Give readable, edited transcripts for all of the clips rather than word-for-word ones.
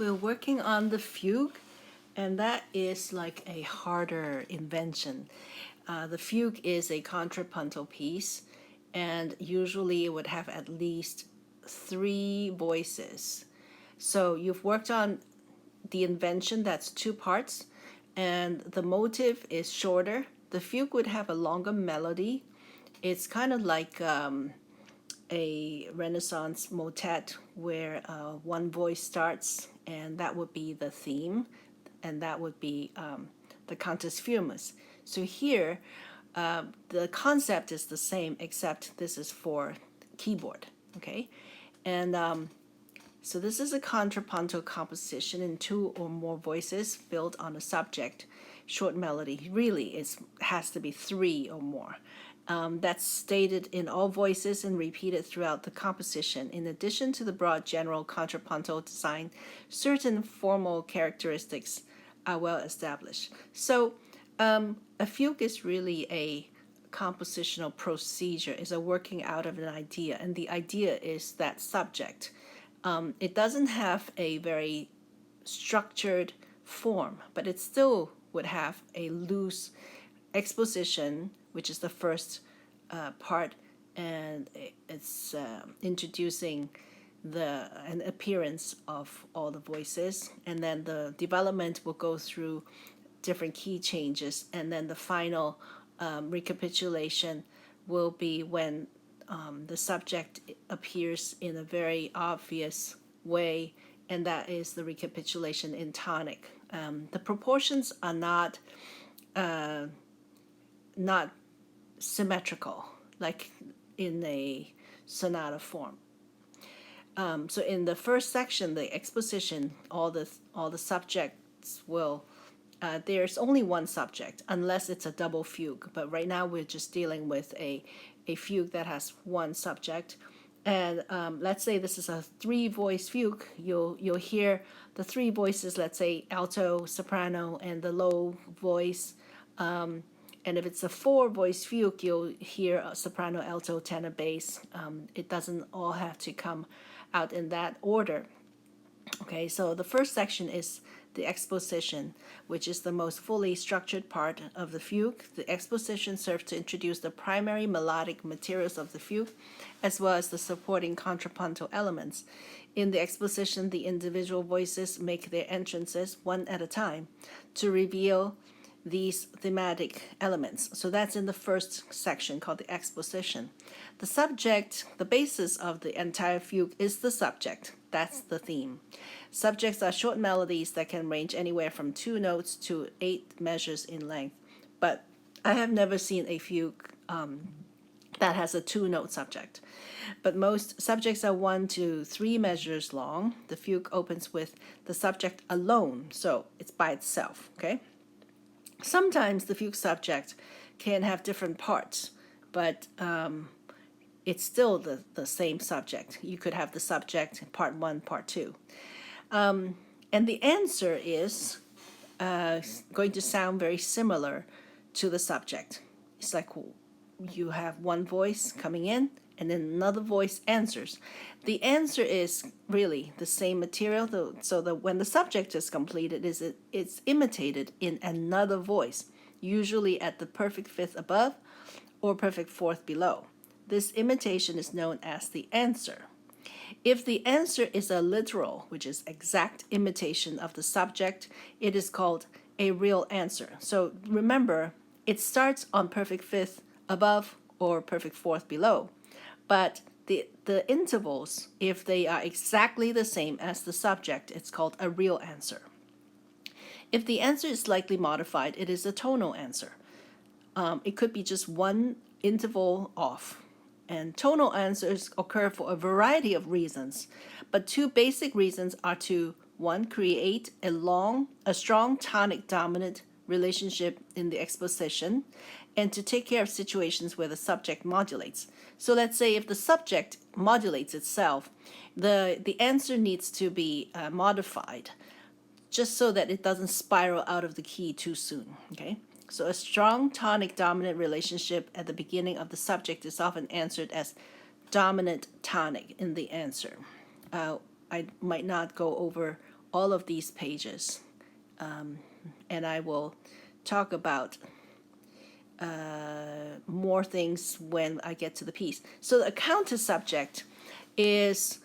we're working on the fugue, and that is like a harder invention. The fugue is a contrapuntal piece, and usually it would have at least 3 voices. So you've worked on the invention, that's 2 parts, and the motive is shorter. The fugue would have a longer melody. It's kind of like a Renaissance motet where one voice starts, and that would be the theme, and that would be the cantus firmus. So here, the concept is the same, except this is for keyboard, okay? And so this is a contrapuntal composition in 2 or more voices built on a subject, short melody. Really, it has to be 3 or more. That's stated in all voices and repeated throughout the composition. In addition to the broad general contrapuntal design, certain formal characteristics are well established. So a fugue is really a compositional procedure, is a working out of an idea, and the idea is that subject. It doesn't have a very structured form, but it still would have a loose exposition, which is the first part, and it's introducing an appearance of all the voices, and then the development will go through different key changes, and then the final recapitulation will be when the subject appears in a very obvious way, and that is the recapitulation in tonic. The proportions are not symmetrical like in a sonata form. So in the first section, the exposition, all the subjects will there's only one subject unless it's a double fugue, but right now we're just dealing with a fugue that has one subject. And let's say this is a 3-voice fugue. You'll hear the 3 voices, let's say alto, soprano, and the low voice. And if it's a 4-voice fugue, you'll hear a soprano, alto, tenor, bass. It doesn't all have to come out in that order. Okay, so the first section is the exposition, which is the most fully structured part of the fugue. The exposition serves to introduce the primary melodic materials of the fugue, as well as the supporting contrapuntal elements. In the exposition, the individual voices make their entrances one at a time to reveal these thematic elements. So that's in the first section called the exposition. The subject, the basis of the entire fugue is the subject. That's the theme. Subjects are short melodies that can range anywhere from 2 notes to 8 measures in length. But I have never seen a fugue that has a 2-note subject. But most subjects are 1 to 3 measures long. The fugue opens with the subject alone, so it's by itself, okay? Sometimes the fugue subject can have different parts, but it's still the same subject. You could have the subject part 1, part 2. And the answer is going to sound very similar to the subject. It's like you have one voice coming in, and then another voice answers. The answer is really the same material, so that when the subject is completed, it's imitated in another voice, usually at the perfect fifth above or perfect fourth below. This imitation is known as the answer. If the answer is a literal, which is exact imitation of the subject, it is called a real answer. So remember, it starts on perfect fifth above or perfect fourth below. But the intervals, if they are exactly the same as the subject, it's called a real answer. If the answer is slightly modified, it is a tonal answer. It could be just one interval off. And tonal answers occur for a variety of reasons, but 2 basic reasons are to, 1, create a strong tonic dominant relationship in the exposition, and to take care of situations where the subject modulates. So let's say if the subject modulates itself, the answer needs to be modified just so that it doesn't spiral out of the key too soon, okay? So a strong tonic dominant relationship at the beginning of the subject is often answered as dominant tonic in the answer. I might not go over all of these pages. And I will talk about more things when I get to the piece. So the counter subject is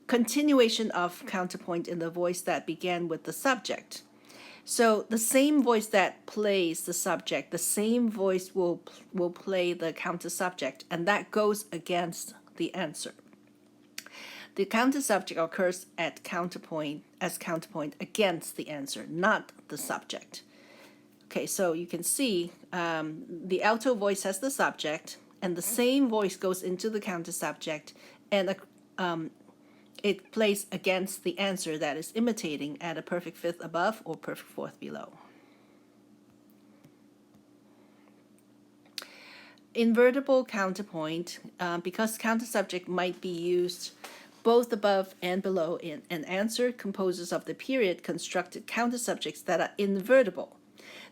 continuation of counterpoint in the voice that began with the subject. So the same voice that plays the subject, the same voice will play the counter subject, and that goes against the answer. The counter subject occurs at counterpoint as counterpoint against the answer, not the subject. Okay, so you can see the alto voice has the subject, and the same voice goes into the counter subject, and it plays against the answer that is imitating at a perfect fifth above or perfect fourth below. Invertible counterpoint, because counter subject might be used both above and below in an answer, composes of the period constructed counter subjects that are invertible.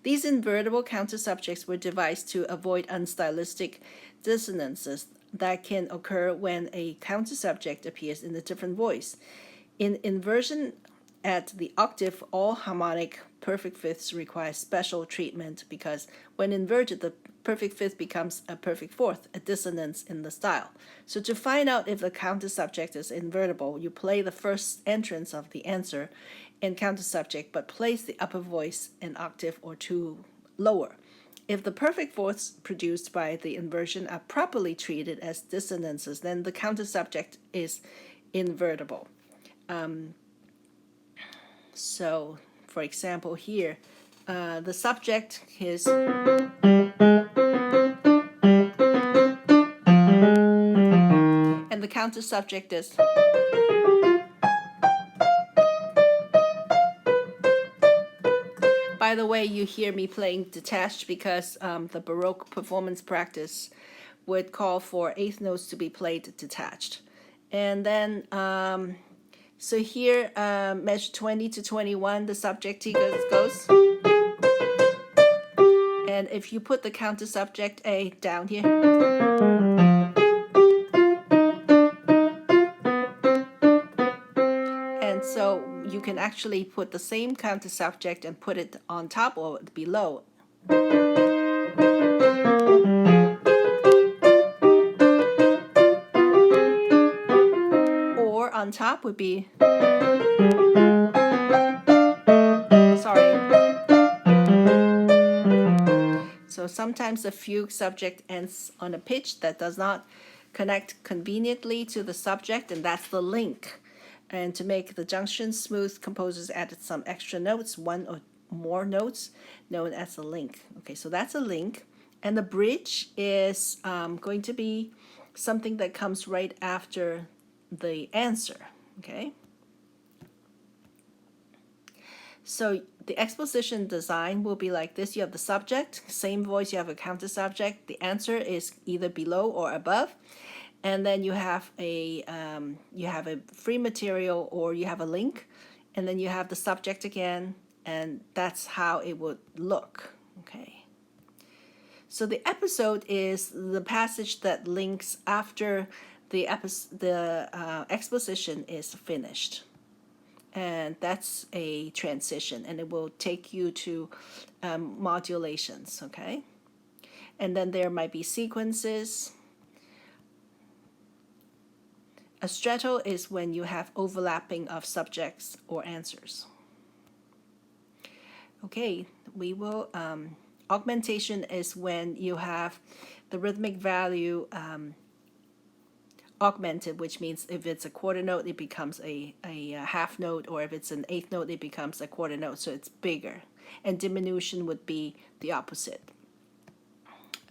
These invertible counter subjects were devised to avoid unstylistic dissonances that can occur when a counter subject appears in a different voice. In inversion at the octave, all harmonic perfect fifths require special treatment because when inverted, the perfect fifth becomes a perfect fourth, a dissonance in the style. So to find out if the counter subject is invertible, you play the first entrance of the answer in counter subject, but place the upper voice an octave or two lower. If the perfect fourths produced by the inversion are properly treated as dissonances, then the counter subject is invertible. So, for example, here, the subject is and the counter subject is. By the way, you hear me playing detached because the Baroque performance practice would call for eighth notes to be played detached. And then, so here, measure 20 to 21, the subject T goes. And if you put the counter subject A down here, and so you can actually put the same counter subject and put it on top or below. Or on top would be, sorry. So sometimes the fugue subject ends on a pitch that does not connect conveniently to the subject, and that's the link. And to make the junction smooth, composers added some extra notes, one or more notes, known as a link. Okay, so that's a link. And the bridge is going to be something that comes right after the answer. Okay. So the exposition design will be like this. You have the subject, same voice, you have a counter subject. The answer is either below or above. And then you have a free material or you have a link, and then you have the subject again, and that's how it would look. Okay. So the episode is the passage that links after the exposition is finished, and that's a transition, and it will take you to modulations. Okay, and then there might be sequences. A stretto is when you have overlapping of subjects or answers. Okay, we will, augmentation is when you have the rhythmic value augmented, which means if it's a quarter note, it becomes a half note, or if it's an eighth note, it becomes a quarter note, so it's bigger. And diminution would be the opposite.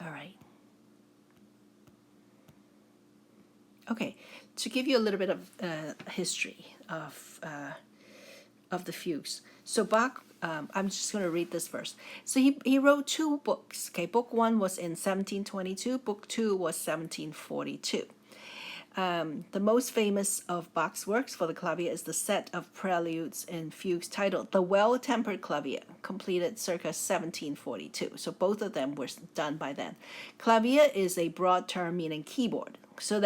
All right. Okay, to give you a little bit of history of the fugues. So Bach, I'm just going to read this first. So he wrote two books. Okay, book one was in 1722. Book two was 1742. The most famous of Bach's works for the clavier is the set of preludes and fugues titled The Well-Tempered Clavier, completed circa 1742. So both of them were done by then. Clavier is a broad term meaning keyboard. So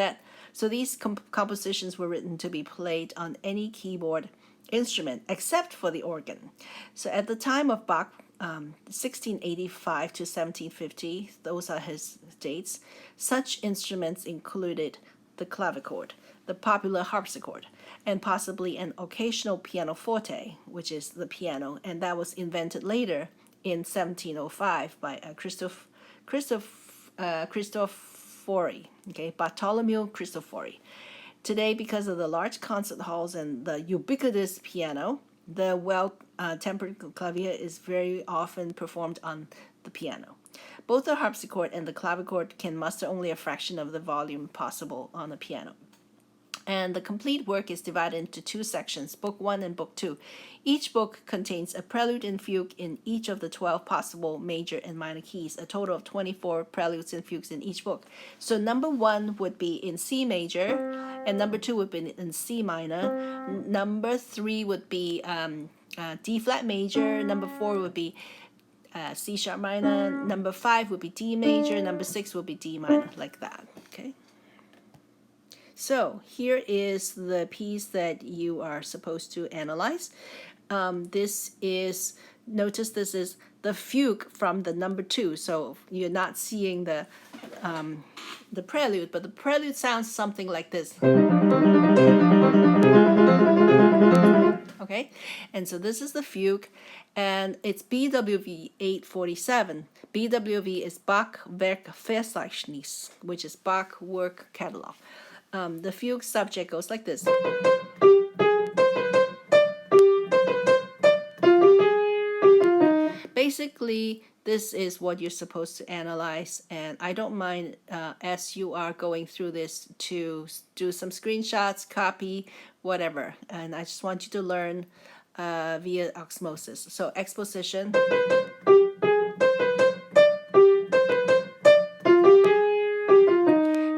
So these compositions were written to be played on any keyboard instrument except for the organ. So at the time of Bach, 1685 to 1750, those are his dates, such instruments included the clavichord, the popular harpsichord, and possibly an occasional pianoforte, which is the piano, and that was invented later in 1705 by Cristofori, okay, Bartolomeo Cristofori. Today, because of the large concert halls and the ubiquitous piano, the well-tempered clavier is very often performed on the piano. Both the harpsichord and the clavichord can muster only a fraction of the volume possible on the piano. And the complete work is divided into two sections, Book 1 and Book 2. Each book contains a prelude and fugue in each of the 12 possible major and minor keys, a total of 24 preludes and fugues in each book. So number 1 would be in C major, and number 2 would be in C minor. Number 3 would be D flat major. Number 4 would be C sharp minor. Number 5 would be D major. Number 6 would be D minor, like that, okay? So here is the piece that you are supposed to analyze. Notice this is the fugue from the number 2. So you're not seeing the prelude, but the prelude sounds something like this. Okay, and so this is the fugue, and it's BWV847. BWV is Bach Werkverzeichnis, which is Bach work catalog. The fugue subject goes like this. Basically, this is what you're supposed to analyze, and I don't mind as you are going through this to do some screenshots, copy, whatever, and I just want you to learn via osmosis. So exposition.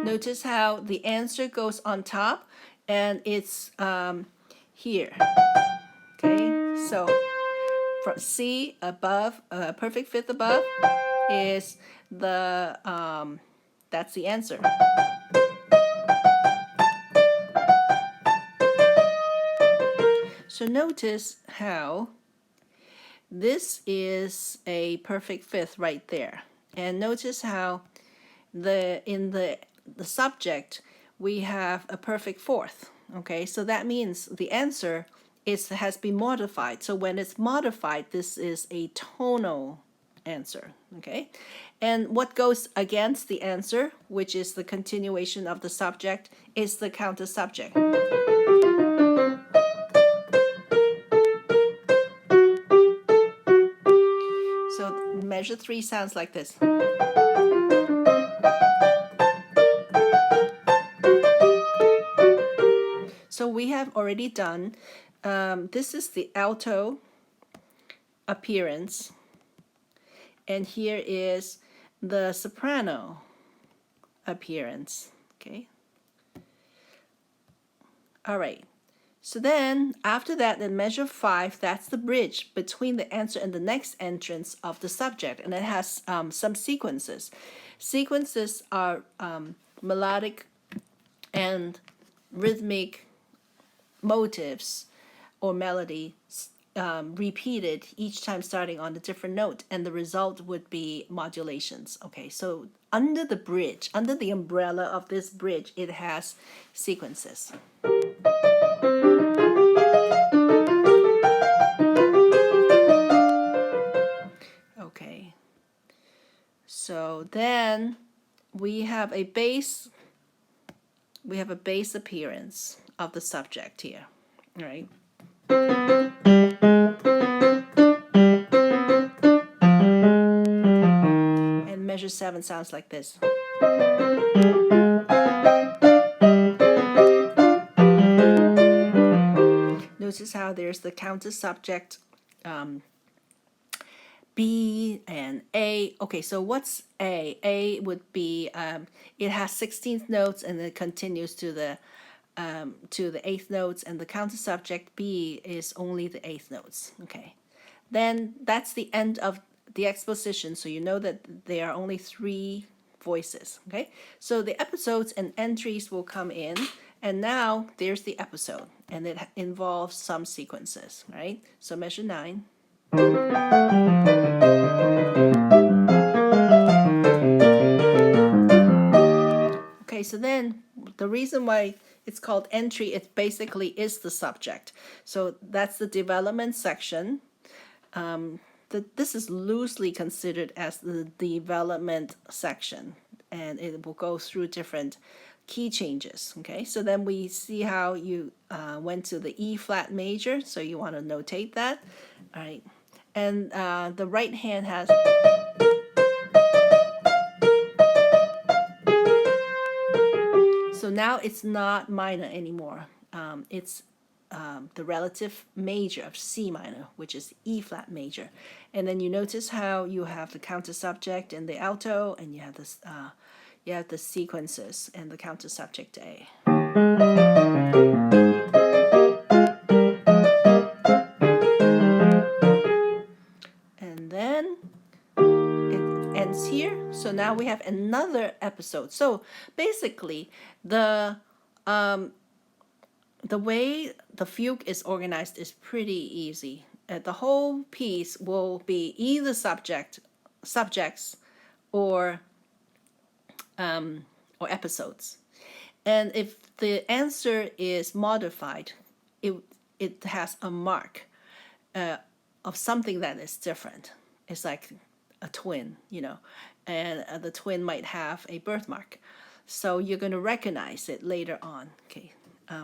Notice how the answer goes on top, and it's here. Okay, so from C above, perfect fifth above is the that's the answer. So notice how this is a perfect fifth right there, and notice how in the subject we have a perfect fourth. Okay, so that means the answer has been modified. So when it's modified, this is a tonal answer. Okay, and what goes against the answer, which is the continuation of the subject, is the counter subject. So measure 3 sounds like this. So we have already done, this is the alto appearance, and here is the soprano appearance, okay? All right, so then after that, in measure 5, that's the bridge between the answer and the next entrance of the subject, and it has some sequences. Sequences are melodic and rhythmic motives or melody repeated each time starting on a different note, and the result would be modulations. Okay, so under the bridge, under the umbrella of this bridge, it has sequences. Okay, so then we have a bass appearance of the subject here, right? And measure 7 sounds like this. Notice how there's the counter subject, B and A. Okay, so what's A? A would be it has 16th notes and it continues to the 8th notes, and the counter subject B is only the 8th notes. Okay, then that's the end of the exposition. So you know that there are only 3 voices. Okay, so the episodes and entries will come in, and now there's the episode, and it involves some sequences, right? So measure 9. Okay, so then the reason why it's called entry, it basically is the subject. So that's the development section. This is loosely considered as the development section, and it will go through different key changes. Okay, so then we see how you went to the E flat major, so you want to notate that. All right, and the right hand has. So now it's not minor anymore. It's the relative major of C minor, which is E flat major. And then you notice how you have the counter subject and the alto, and you have this you have the sequences and the counter subject A. And then it ends here. So now we have another episode. So basically, the way the fugue is organized is pretty easy. The whole piece will be either subjects, or episodes. And if the answer is modified, it has a mark of something that is different. It's like a twin, and the twin might have a birthmark. So you're going to recognize it later on. Okay,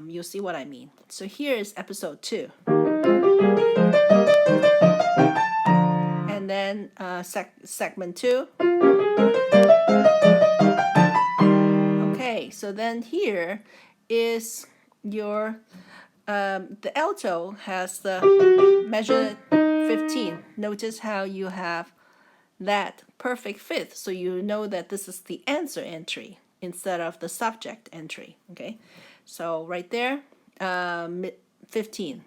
you'll see what I mean. So here is episode 2. And then segment 2. Okay, so then here is your, the alto has the measure 15. Notice how you have that perfect fifth, so you know that this is the answer entry instead of the subject entry. Okay, so right there, 15.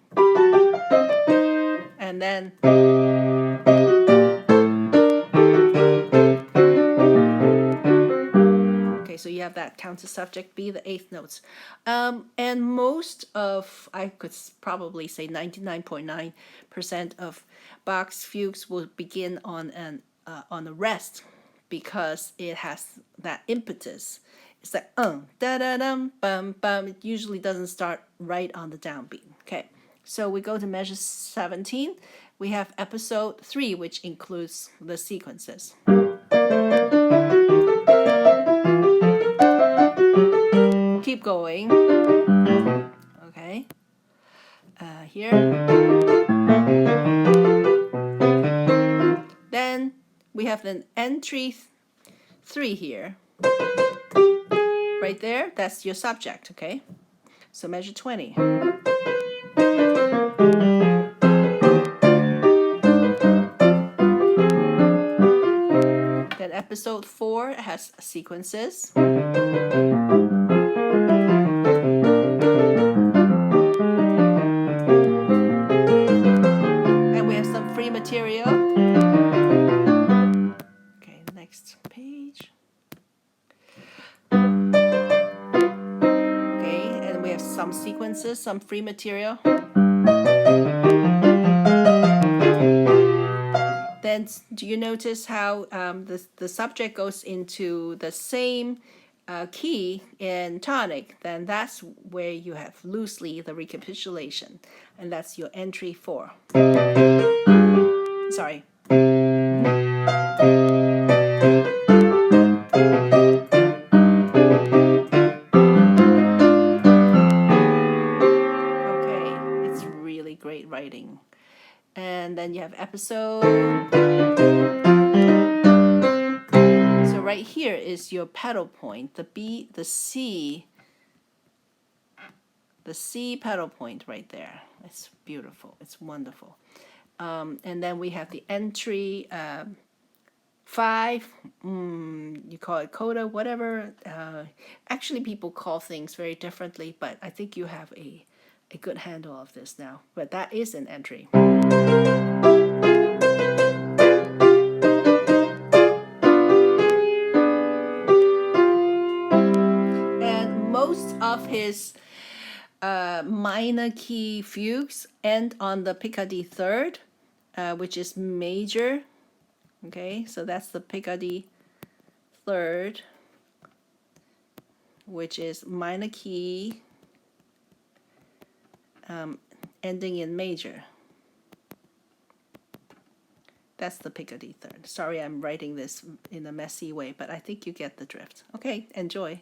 And then so you have that counter subject B, the eighth notes. And most of, I could probably say 99.9% of Bach's fugues will begin on a rest, because it has that impetus. It's like da da dum bum bum. It usually doesn't start right on the downbeat. Okay, so we go to measure 17. We have episode 3, which includes the sequences. Keep going. Okay. Here. Then we have an entry 3 here. Right there, that's your subject, okay? So measure 20. Then episode 4 has sequences. And we have some free material. Okay, next page. Okay, and we have some sequences, some free material. Then do you notice how the subject goes into the same key in tonic? Then that's where you have loosely the recapitulation, and that's your entry 4. Sorry. Okay, it's really great writing. And then you have episode. So right here is your pedal point, the B, the C pedal point right there. It's beautiful. It's wonderful. And then we have the entry 5. You call it coda, whatever. Actually, people call things very differently, but I think you have a good handle of this now. But that is an entry. is minor key fugues end on the Picardy third, which is major. Okay, so that's the Picardy third, which is minor key ending in major. That's the Picardy third. Sorry, I'm writing this in a messy way, but I think you get the drift. Okay, enjoy.